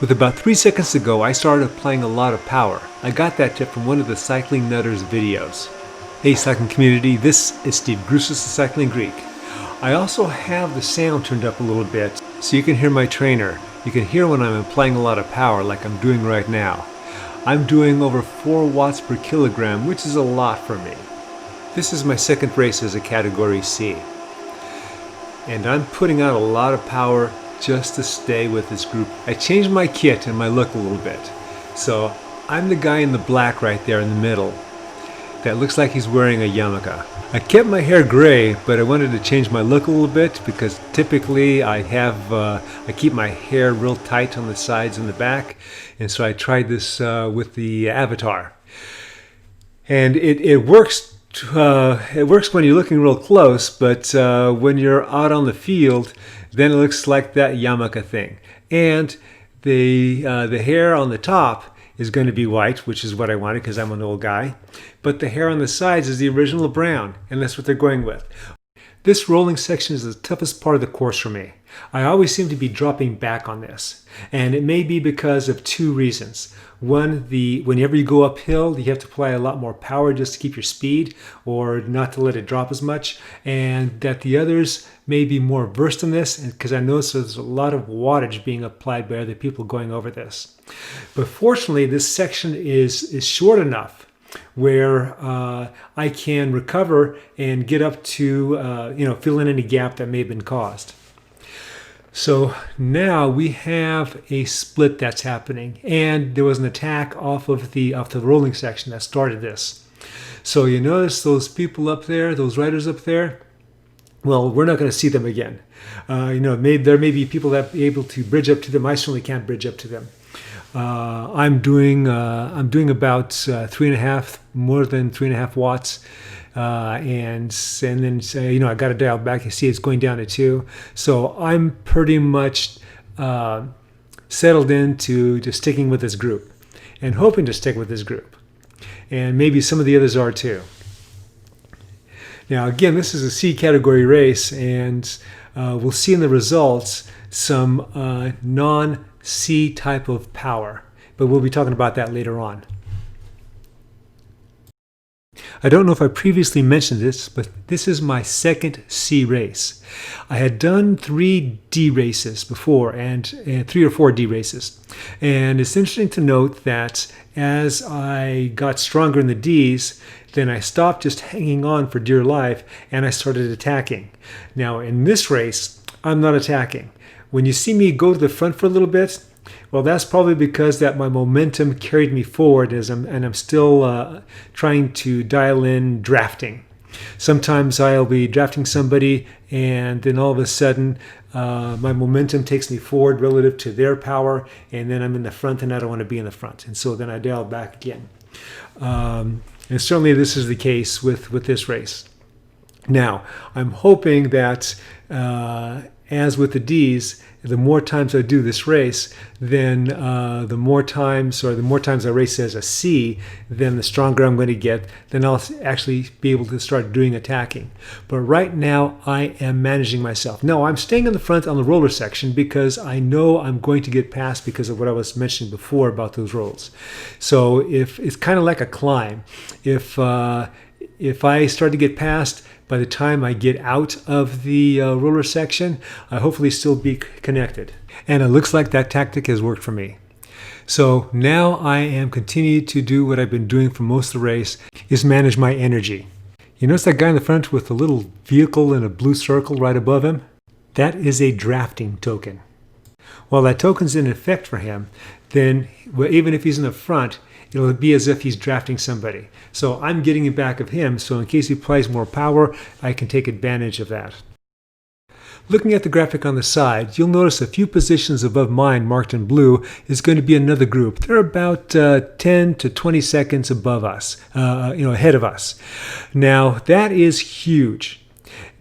With about 3 seconds to go, I started applying a lot of power. I got that tip from one of the Cycling Nutters videos. Hey cycling community, this is Steve Grusis, the Cycling Greek. I also have the sound turned up a little bit so you can hear my trainer. You can hear when I'm applying a lot of power like I'm doing right now. I'm doing over 4 watts per kilogram, which is a lot for me. This is my second race as a Category C. And I'm putting out a lot of power just to stay with this group. I changed my kit and my look a little bit. So I'm the guy in the black right there in the middle that looks like he's wearing a yarmulke. I kept my hair gray, but I wanted to change my look a little bit because typically I keep my hair real tight on the sides and the back, and so I tried this with the avatar. And it works. It works when you're looking real close, but when you're out on the field, then it looks like that yarmulke thing. And the hair on the top is going to be white, which is what I wanted because I'm an old guy. But the hair on the sides is the original brown, and that's what they're going with. This rolling section is the toughest part of the course for me. I always seem to be dropping back on this, and it may be because of 2 reasons. One, whenever you go uphill, you have to apply a lot more power just to keep your speed or not to let it drop as much, and that the others may be more versed in this because I notice there's a lot of wattage being applied by other people going over this. But fortunately, this section is short enough where I can recover and get up to fill in any gap that may have been caused. So now we have a split that's happening, and there was an attack off the rolling section that started this. So you notice those people up there, those riders up there. Well, we're not going to see them again. There may be people that be able to bridge up to them. I certainly can't bridge up to them. I'm doing about 3.5, more than 3.5 watts, and then I got to dial back. You see, it's going down to 2. So I'm pretty much settled into just sticking with this group, and hoping to stick with this group, and maybe some of the others are too. Now, again, this is a C category race, and we'll see in the results some non-C type of power, but we'll be talking about that later on. I don't know if I previously mentioned this, but this is my second C race. I had done 3 D races before, and 3 or 4 D races. And it's interesting to note that as I got stronger in the Ds, then I stopped just hanging on for dear life, and I started attacking. Now, in this race, I'm not attacking. When you see me go to the front for a little bit, well, that's probably because that my momentum carried me forward and I'm still trying to dial in drafting. Sometimes I'll be drafting somebody, and then all of a sudden my momentum takes me forward relative to their power, and then I'm in the front and I don't want to be in the front. And so then I dial back again. And certainly this is the case with this race. Now, I'm hoping that as with the Ds, the more times I do this race, then the more times I race as a C, then the stronger I'm going to get, then I'll actually be able to start doing attacking. But right now, I am managing myself. No, I'm staying in the front on the roller section because I know I'm going to get past because of what I was mentioning before about those rolls. So if it's kind of like a climb. If I start to get past, by the time I get out of the roller section, I hopefully still be connected. And it looks like that tactic has worked for me. So now I am continuing to do what I've been doing for most of the race, is manage my energy. You notice that guy in the front with the little vehicle and a blue circle right above him? That is a drafting token. While that token's in effect for him, then even if he's in the front, it'll be as if he's drafting somebody. So I'm getting it back of him, so in case he applies more power, I can take advantage of that. Looking at the graphic on the side, you'll notice a few positions above mine marked in blue is going to be another group. They're about 10 to 20 seconds above us, ahead of us. Now, that is huge,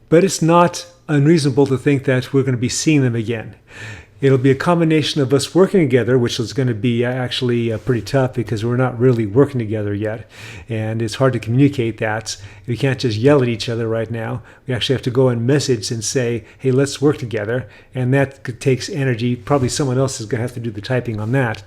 but it's not unreasonable to think that we're going to be seeing them again. It'll be a combination of us working together, which is going to be actually pretty tough because we're not really working together yet. And it's hard to communicate that. We can't just yell at each other right now. We actually have to go and message and say, hey, let's work together. And that takes energy. Probably someone else is going to have to do the typing on that.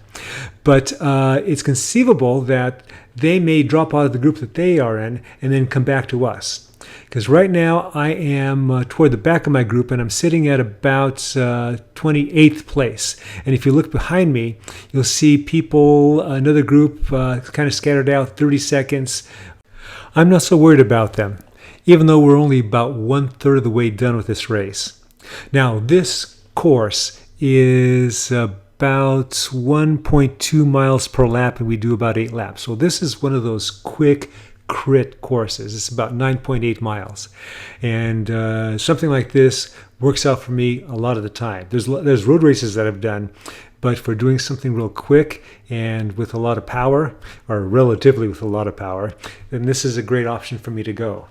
But it's conceivable that they may drop out of the group that they are in and then come back to us. Because right now I am toward the back of my group and I'm sitting at about 28th place. And if you look behind me, you'll see people, another group kind of scattered out, 30 seconds. I'm not so worried about them, even though we're only about 1/3 of the way done with this race. Now, this course is about 1.2 miles per lap, and we do about 8 laps. So this is one of those quick crit courses. It's about 9.8 miles. And something like this works out for me a lot of the time. There's road races that I've done, but for doing something real quick and with a lot of power, or relatively with a lot of power, then this is a great option for me to go.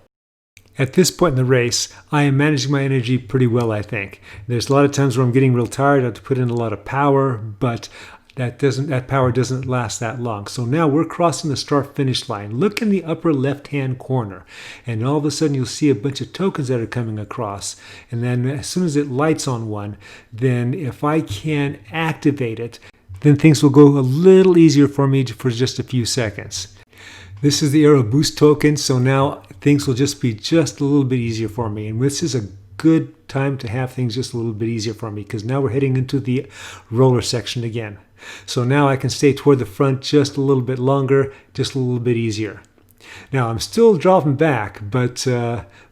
At this point in the race, I am managing my energy pretty well, I think. There's a lot of times where I'm getting real tired. I have to put in a lot of power, but that power doesn't last that long. So now we're crossing the start-finish line. Look in the upper left-hand corner, and all of a sudden you'll see a bunch of tokens that are coming across. And then as soon as it lights on one, then if I can activate it, then things will go a little easier for me for just a few seconds. This is the Aero Boost token, so now things will just be just a little bit easier for me. And this is a good time to have things just a little bit easier for me because now we're heading into the roller section again. So now I can stay toward the front just a little bit longer, just a little bit easier. Now I'm still dropping back, but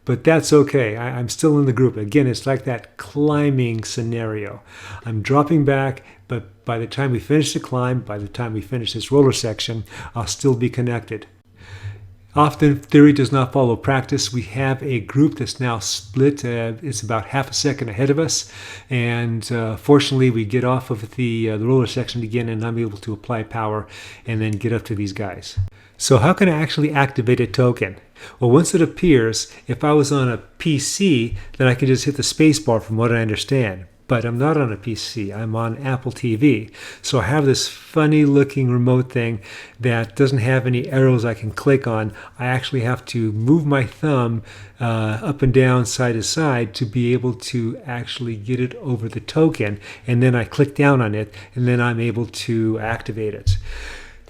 that's okay. I'm still in the group. Again, it's like that climbing scenario. I'm dropping back, but by the time we finish the climb, by the time we finish this roller section, I'll still be connected. Often theory does not follow practice. We have a group that's now split. It's about half a second ahead of us. And fortunately, we get off of the roller section again, and I'm able to apply power and then get up to these guys. So how can I actually activate a token? Well, once it appears, if I was on a PC, then I can just hit the space bar from what I understand. But I'm not on a PC, I'm on Apple TV. So I have this funny looking remote thing that doesn't have any arrows I can click on. I actually have to move my thumb up and down, side to side, to be able to actually get it over the token. And then I click down on it, and then I'm able to activate it.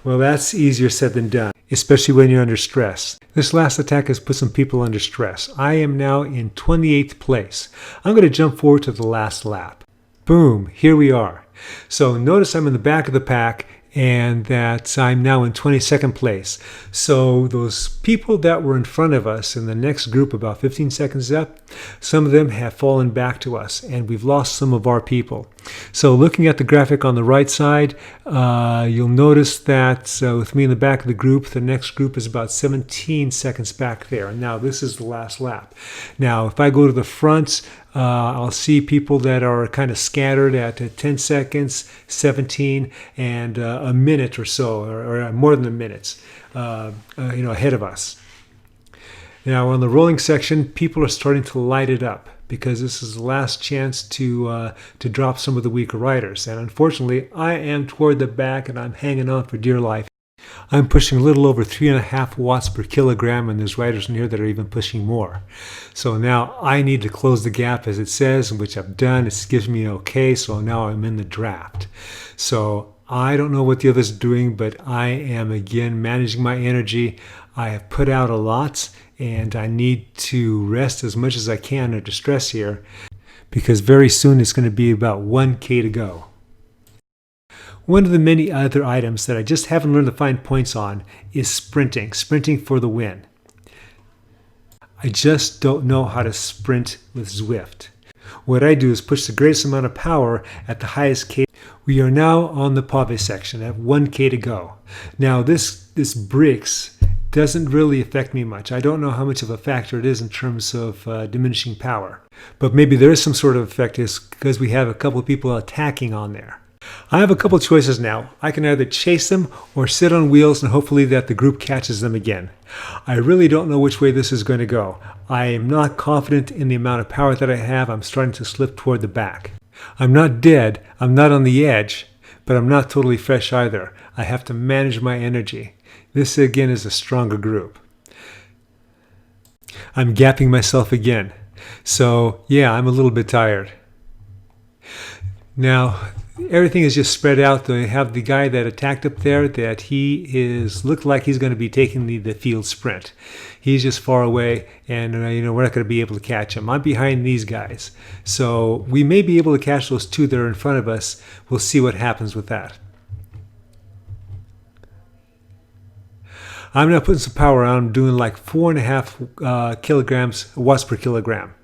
Well, that's easier said than done, especially when you're under stress. This last attack has put some people under stress. I am now in 28th place. I'm going to jump forward to the last lap. Boom, here we are. So notice I'm in the back of the pack and that I'm now in 22nd place. So those people that were in front of us in the next group about 15 seconds up, some of them have fallen back to us and we've lost some of our people. So looking at the graphic on the right side, you'll notice that with me in the back of the group, the next group is about 17 seconds back there. And now this is the last lap. Now if I go to the front, I'll see people that are kind of scattered at 10 seconds, 17, and a minute or so, or more than a minute, ahead of us. Now on the rolling section, people are starting to light it up because this is the last chance to drop some of the weaker riders. And unfortunately, I am toward the back and I'm hanging on for dear life. I'm pushing a little over 3.5 watts per kilogram, and there's riders in here that are even pushing more. So now I need to close the gap as it says, which I've done. It gives me an okay, so now I'm in the draft. So I don't know what the others are doing, but I am again managing my energy. I have put out a lot, and I need to rest as much as I can under stress here, because very soon it's going to be about 1K to go. One of the many other items that I just haven't learned to find points on is sprinting for the win. I just don't know how to sprint with Zwift. What I do is push the greatest amount of power at the highest K. We are now on the pave section at 1K to go. Now this bricks doesn't really affect me much. I don't know how much of a factor it is in terms of diminishing power. But maybe there is some sort of effect because we have a couple of people attacking on there. I have a couple choices now. I can either chase them or sit on wheels and hopefully that the group catches them again. I really don't know which way this is going to go. I am not confident in the amount of power that I have. I'm starting to slip toward the back. I'm not dead, I'm not on the edge, but I'm not totally fresh either. I have to manage my energy. This again is a stronger group. I'm gapping myself again. So yeah, I'm a little bit tired. Now, everything is just spread out. They have the guy that attacked up there that looked like he's going to be taking the field sprint. He's just far away, and we're not going to be able to catch him. I'm behind these guys. So we may be able to catch those two that are in front of us. We'll see what happens with that. I'm now putting some power on. I'm doing like 4.5 watts per kilogram.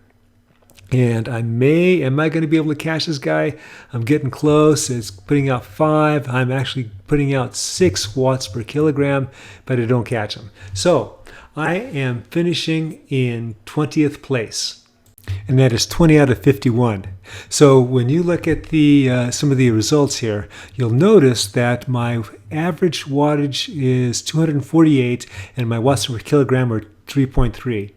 And am I going to be able to catch this guy? I'm getting close. It's putting out 5. I'm actually putting out 6 watts per kilogram, but I don't catch him. So I am finishing in 20th place, and that is 20 out of 51. So when you look at some of the results here, you'll notice that my average wattage is 248, and my watts per kilogram are 3.3.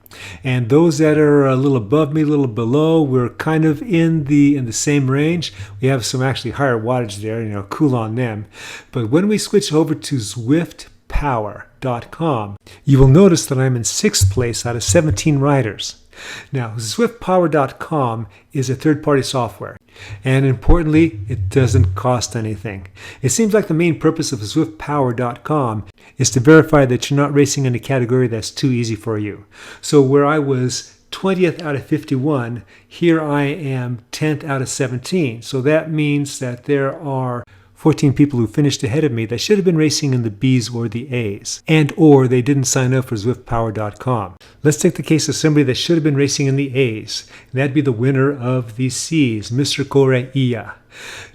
And those that are a little above me, a little below, we're kind of in the same range. We have some actually higher wattage there, cool on them. But when we switch over to ZwiftPower.com, you will notice that I'm in 6th place out of 17 riders. Now, ZwiftPower.com is a third-party software, and importantly, it doesn't cost anything. It seems like the main purpose of ZwiftPower.com is to verify that you're not racing in a category that's too easy for you. So where I was 20th out of 51, here I am 10th out of 17. So that means that there are 14 people who finished ahead of me that should have been racing in the B's or the A's, or they didn't sign up for ZwiftPower.com. Let's take the case of somebody that should have been racing in the A's, and that'd be the winner of the C's, Mr. Correa.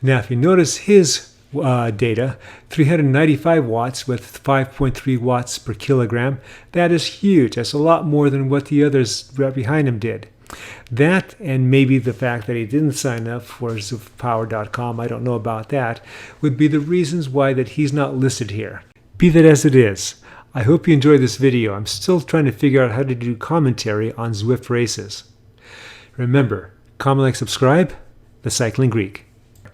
Now, if you notice his data, 395 watts with 5.3 watts per kilogram, that is huge. That's a lot more than what the others right behind him did. That, and maybe the fact that he didn't sign up for ZwiftPower.com, I don't know about that, would be the reasons why that he's not listed here. Be that as it is, I hope you enjoyed this video. I'm still trying to figure out how to do commentary on Zwift races. Remember, comment, like, subscribe, The Cycling Greek.